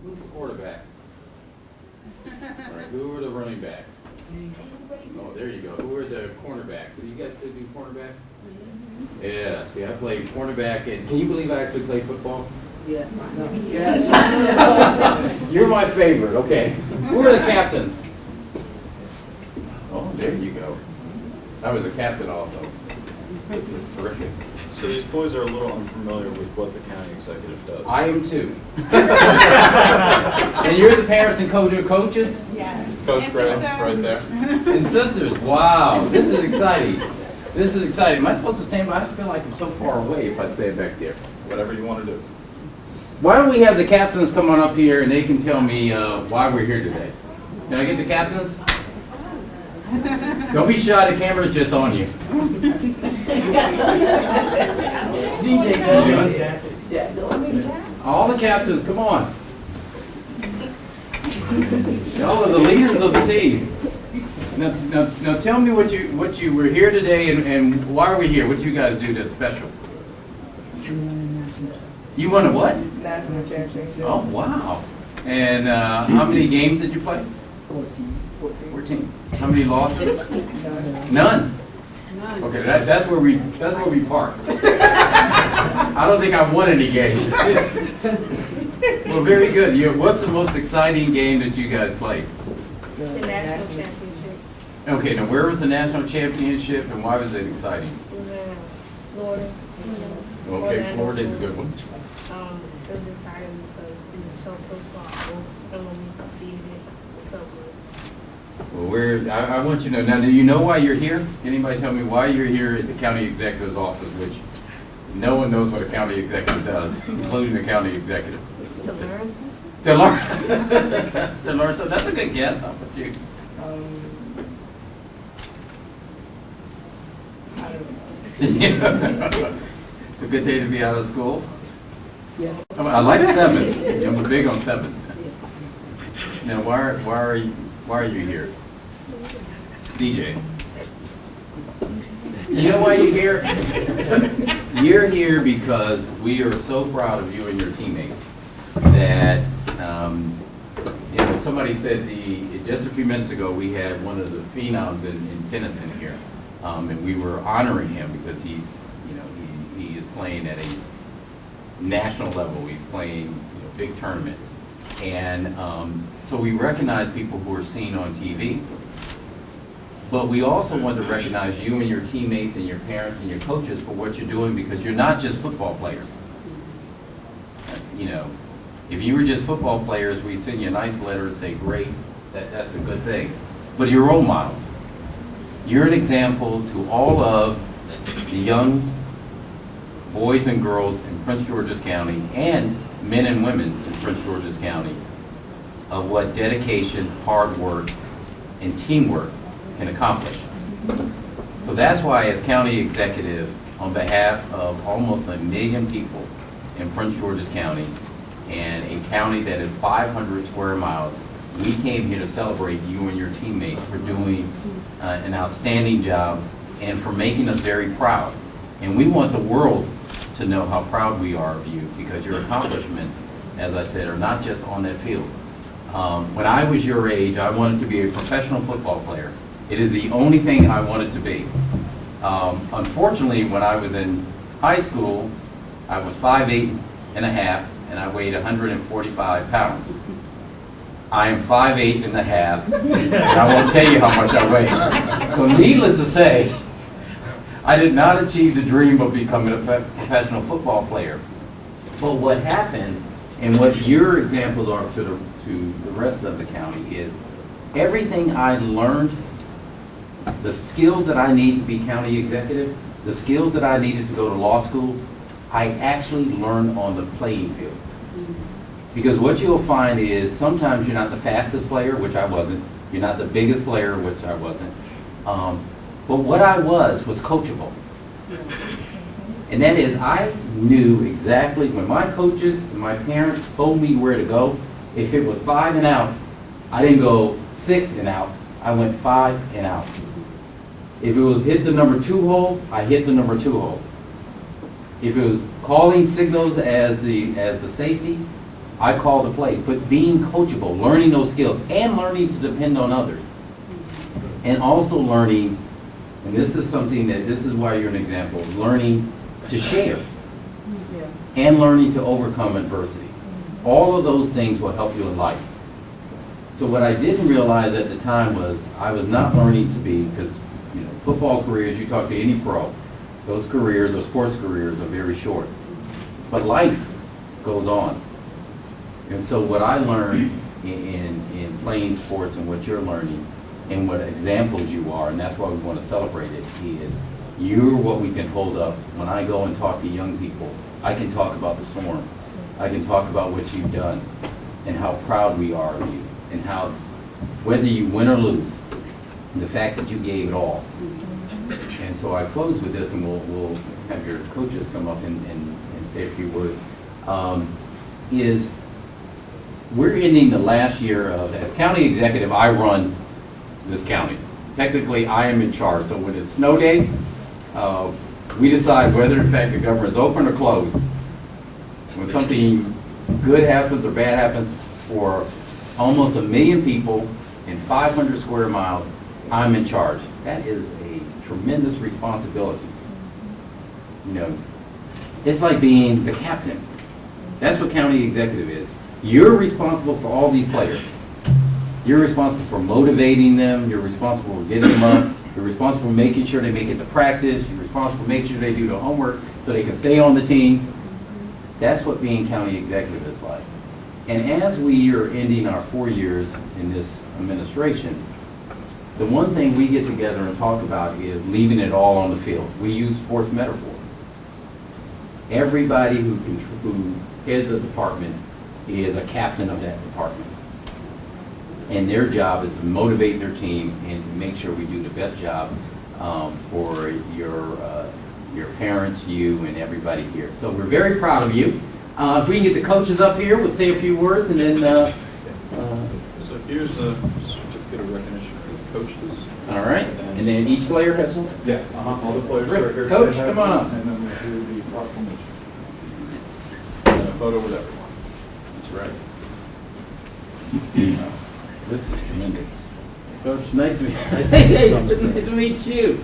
Who's the quarterback? All right, who are the running backs? Oh, there you go. Who are the cornerbacks? Do you guys still do cornerback? Yeah, see, I played cornerback, and can you believe I actually played football? Yeah. Yes. You're my favorite, okay. Who are the captains? Oh, there you go. I was a captain also. This is terrific. So these boys are a little unfamiliar with what the county executive does. I am too. And you're the parents and coaches? Yes. Coach Gray, right there. And sisters, wow, this is exciting. This is exciting. Am I supposed to stand by? I feel like I'm so far away if I stand back there. Whatever you want to do. Why don't we have the captains come on up here and they can tell me why we're here today? Can I get the captains? Don't be shy, the camera's just on you. All the captains, come on. Y'all are the leaders of the team. Now tell me what you were here today and why are we here? What you guys do that's special? You won a what? National championship. Oh, wow. And how many games did you play? 14. How many losses? None. Okay, that's where we park. I don't think I won any games. Well, very good. What's the most exciting game that you guys played? The national championship. Okay, now where was the national championship and why was it exciting? Florida. Okay, Florida's a good one. It was exciting because we were so close to our goal, and when we completed it, we felt good. Well, I want you to know, now do you know why you're here? Anybody tell me why you're here at the county executive's office, which no one knows what a county executive does, including the county executive. To learn. To learn. To learn, so that's a good guess. How about you? I don't know. It's a good day to be out of school. Yeah. I like 7. I'm big on 7. Now, why are you here? DJ. You know why you're here? You're here because we are so proud of you and your teammates that, somebody said just a few minutes ago we had one of the phenoms in tennis in here, and we were honoring him because he is playing at a national level. He's playing big tournaments, and so we recognize people who are seen on TV. But we also want to recognize you and your teammates and your parents and your coaches for what you're doing because you're not just football players. If you were just football players, we'd send you a nice letter and say, great, that's a good thing. But you're role models. You're an example to all of the young boys and girls in Prince George's County and men and women in Prince George's County of what dedication, hard work, and teamwork can accomplish. So that's why as county executive, on behalf of almost 1 million people in Prince George's County and a county that is 500 square miles, we came here to celebrate you and your teammates for doing an outstanding job and for making us very proud. And we want the world to know how proud we are of you because your accomplishments, as I said, are not just on that field. When I was your age, I wanted to be a professional football player. It is the only thing I wanted to be. Unfortunately, when I was in high school, I was 5'8" and a half, and I weighed 145 pounds. I am 5'8" and a half, and I won't tell you how much I weigh. So needless to say, I did not achieve the dream of becoming a professional football player. But what happened, and what your examples are to the rest of the county, is everything I learned, the skills that I need to be county executive, the skills that I needed to go to law school, I actually learned on the playing field. Because what you'll find is sometimes you're not the fastest player, which I wasn't. You're not the biggest player, which I wasn't. But what I was coachable. And that is, I knew exactly when my coaches and my parents told me where to go. If it was 5 and out, I didn't go 6 and out. I went 5 and out. If it was hit the number 2 hole, I hit the number 2 hole. If it was calling signals as the safety, I call the plays, but being coachable, learning those skills, and learning to depend on others. And also learning, and this is something that, this is why you're an example, learning to share Yeah. and learning to overcome adversity. All of those things will help you in life. So what I didn't realize at the time was I was not learning to be, because football careers, you talk to any pro, those careers, those sports careers are very short. But life goes on. And so what I learned in playing sports and what you're learning and what examples you are, and that's why we want to celebrate it, is you're what we can hold up. When I go and talk to young people, I can talk about the storm. I can talk about what you've done and how proud we are of you and how, whether you win or lose, the fact that you gave it all. And so I close with this, and we'll have your coaches come up and say a few words, is we're ending the last year of, as county executive, I run this county. Technically, I am in charge. So when it's snow day, we decide whether in fact the government is open or closed. When something good happens or bad happens for almost 1 million people in 500 square miles, I'm in charge. That is a tremendous responsibility. It's like being the captain. That's what county executive is. You're responsible for all these players. You're responsible for motivating them. You're responsible for getting them up. You're responsible for making sure they make it to practice. You're responsible for making sure they do the homework so they can stay on the team. That's what being county executive is like. And as we are ending our 4 years in this administration, the one thing we get together and talk about is leaving it all on the field. We use sports metaphor. Everybody who heads a department is a captain of that department. And their job is to motivate their team and to make sure we do the best job for your parents, you, and everybody here. So we're very proud of you. If we can get the coaches up here, we'll say a few words, and then... So here's a certificate of recognition for the coaches. All right, and then each player has one? Yeah, all the players are here. Coach, come on up. And then we'll do the proclamation. And a photo with everyone. That's right. This is tremendous. Coach, nice to meet you. Hey, nice to meet you.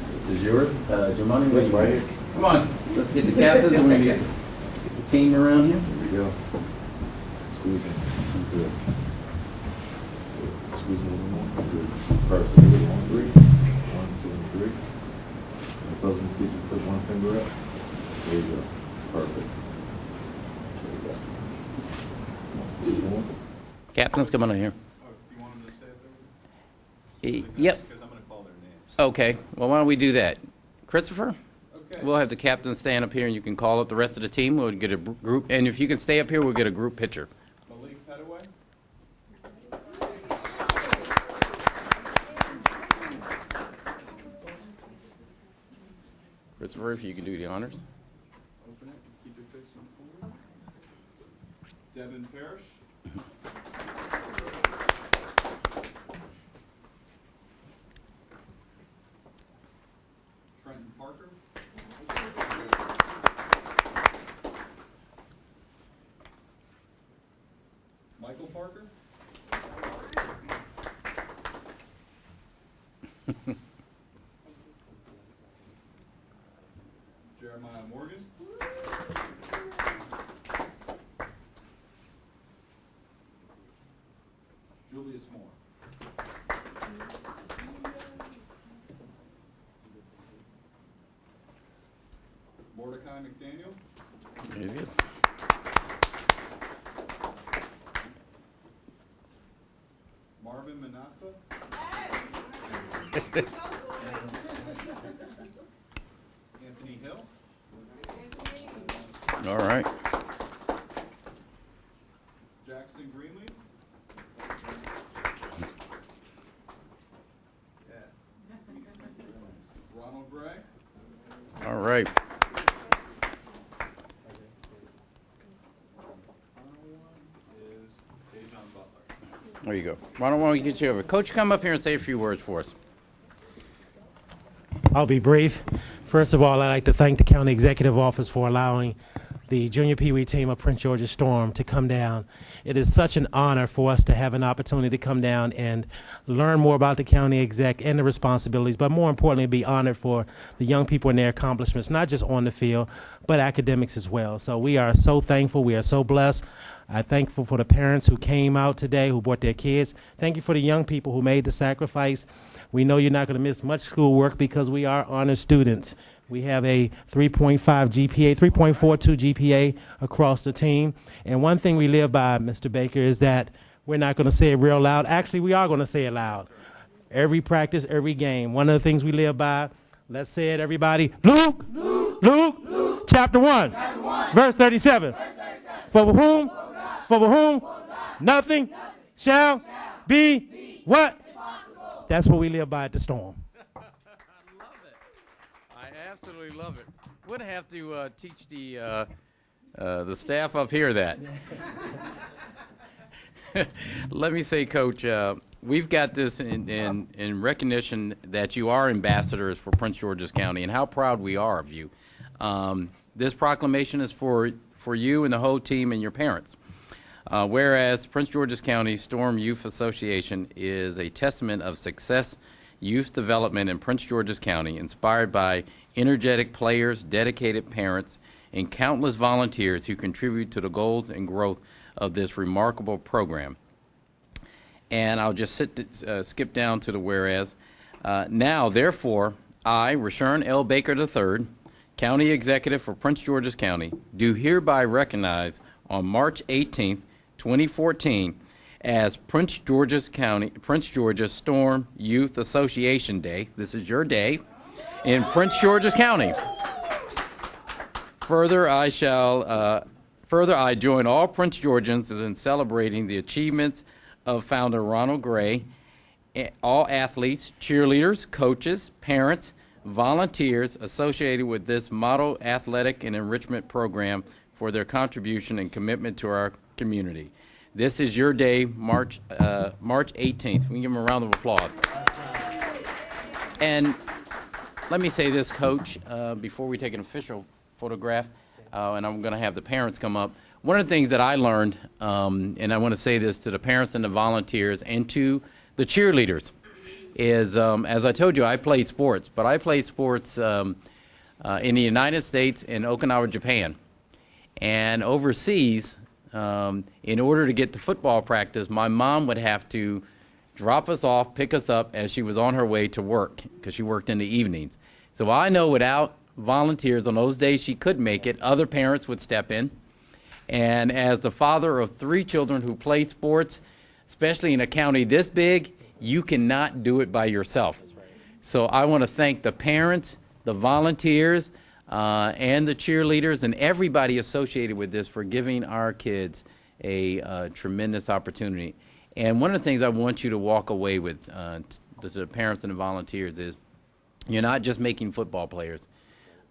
This is yours. Jamani, what do you want? Come on, let's get the captains and we get the team around here. Here we go. Squeeze in. Good. Squeeze in a little more. Good. Perfect. Good. 1, 3. 1, 2, and 3. And close and keep you put one finger up. There you go. Perfect. There you go. 2 more. Captains, come on in here. Oh, you want them to say it there? Yep. Because I'm going to call their names. Okay, well, why don't we do that? Christopher? Okay. We'll have the captain stand up here and you can call up the rest of the team. We'll get a group, and if you can stay up here, we'll get a group picture. Malik Petaway. Christopher, if you can do the honors. Open it and keep your face on forward. Devin Parrish. Trenton Parker. Michael Parker. Jeremiah Morgan. Julius Moore. Mordecai McDaniel. There he is. Marvin Manassa. Anthony Hill. All right. Jackson Greenlee. Ronald Gray. All right. Final one is Dejon Butler. There you go. Why don't we get you over? Coach, come up here and say a few words for us. I'll be brief. First of all, I'd like to thank the County Executive Office for allowing the junior Pee Wee team of Prince George's Storm to come down. It is such an honor for us to have an opportunity to come down and learn more about the county exec and the responsibilities, but more importantly, be honored for the young people and their accomplishments, not just on the field, but academics as well. So we are so thankful. We are so blessed. I'm thankful for the parents who came out today, who brought their kids. Thank you for the young people who made the sacrifice. We know you're not going to miss much schoolwork because we are honor students. We have a 3.5 GPA, 3.42 GPA across the team. And one thing we live by, Mr. Baker, is that we're not going to say it real loud. Actually, we are going to say it loud. Every practice, every game. One of the things we live by, let's say it, everybody. Luke, chapter 1, verse 37. For whom? Nothing shall be what? That's what we live by at the Storm. I love it. I absolutely love it. We're going to have to teach the staff up here that. Let me say, Coach, we've got this in recognition that you are ambassadors for Prince George's County and how proud we are of you. This proclamation is for you and the whole team and your parents. Whereas Prince George's County Storm Youth Association is a testament of success youth development in Prince George's County, inspired by energetic players, dedicated parents, and countless volunteers who contribute to the goals and growth of this remarkable program. And I'll just skip down to the whereas. Now, therefore, I, Rashawn L. Baker III, County Executive for Prince George's County, do hereby recognize on March 18th, 2014, as Prince George's Storm Youth Association Day. This is your day in Prince George's County. Further, I join all Prince Georgians in celebrating the achievements of founder Ronald Gray, all athletes, cheerleaders, coaches, parents, volunteers associated with this model athletic and enrichment program for their contribution and commitment to our community. This is your day, March 18th. We can give them a round of applause. And let me say this, Coach, before we take an official photograph, and I'm going to have the parents come up. One of the things that I learned, and I want to say this to the parents and the volunteers and to the cheerleaders, is, as I told you, I played sports, but I played sports in the United States and Okinawa, Japan. And overseas, in order to get to football practice, my mom would have to drop us off, pick us up as she was on her way to work, because she worked in the evenings. So I know without volunteers on those days she could make it, other parents would step in. And as the father of 3 children who played sports, especially in a county this big, you cannot do it by yourself. So I want to thank the parents, the volunteers, and the cheerleaders and everybody associated with this for giving our kids a tremendous opportunity. And one of the things I want you to walk away with, the parents and the volunteers, is you're not just making football players.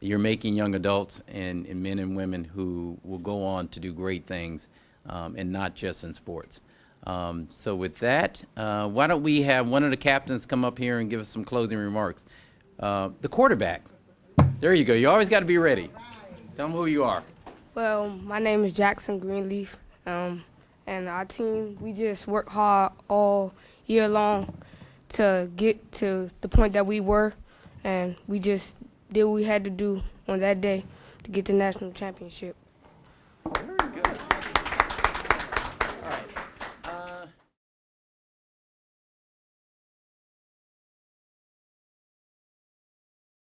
You're making young adults and men and women who will go on to do great things, and not just in sports. So with that, why don't we have one of the captains come up here and give us some closing remarks. The quarterback. There you go. You always got to be ready. Tell them who you are. Well, my name is Jackson Greenleaf, and our team, we just worked hard all year long to get to the point that we were, and we just did what we had to do on that day to get the national championship. Very good. All right.